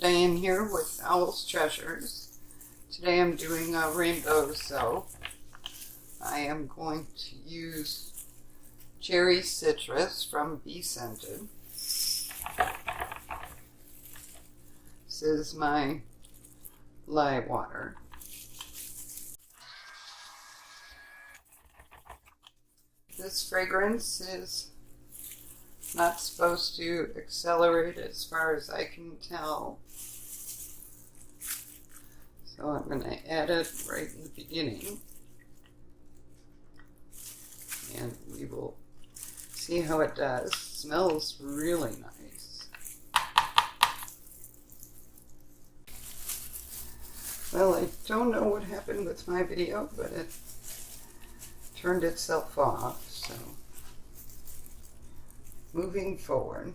Diane here with Owl's Treasures. Today I'm doing a rainbow soap. I am going to use cherry citrus from Bee Scented. This is my lye water. This fragrance is not supposed to accelerate as far as I can tell. So I'm going to add it right in the beginning. And we will see how it does. It smells really nice. Well, I don't know what happened with my video, but it turned itself off, so moving forward.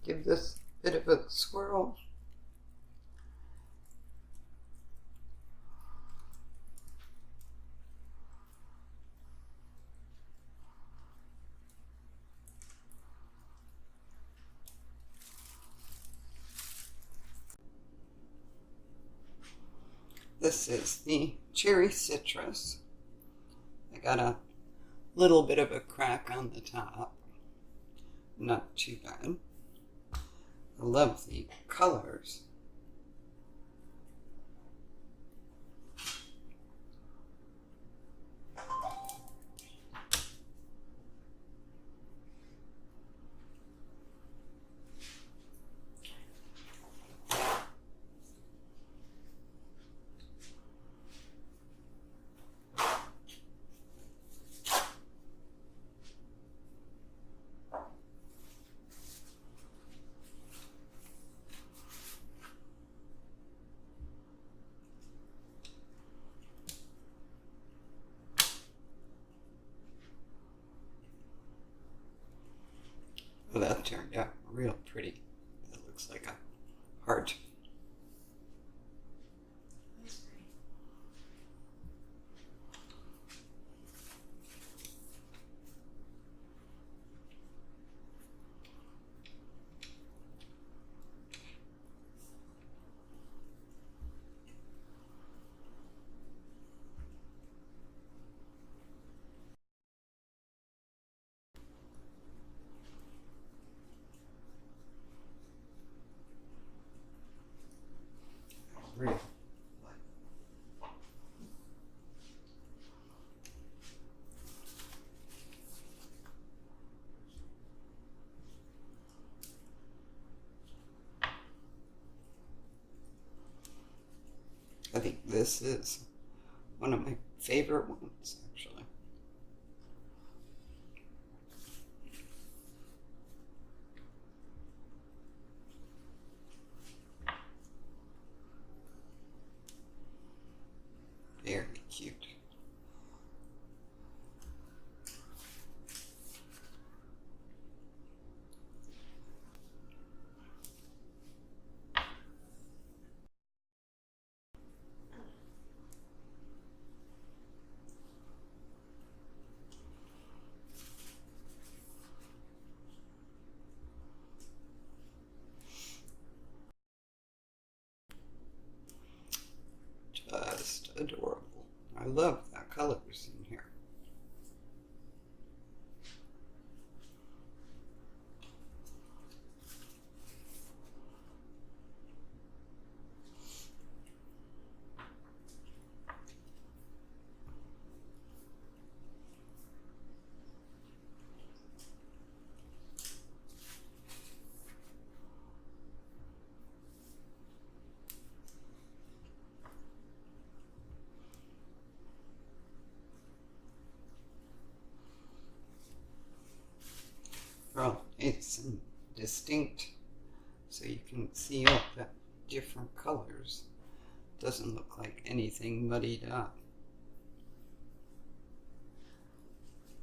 give this a bit of a swirl. This is the cherry citrus. I got a little bit of a crack on the top. Not too bad. I love the colors. Well, that turned out real pretty. That looks like a heart. Real. I think this is one of my favorite ones, actually. Very cute. Just adorable. I love the colors in here. Well, it's distinct, so you can see all the different colors. Doesn't look like anything muddied up.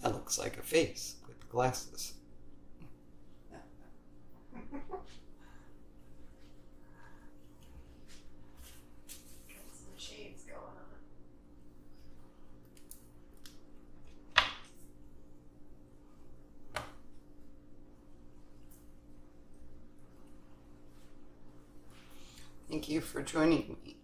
That looks like a face with glasses. Some shades going on. Thank you for joining me.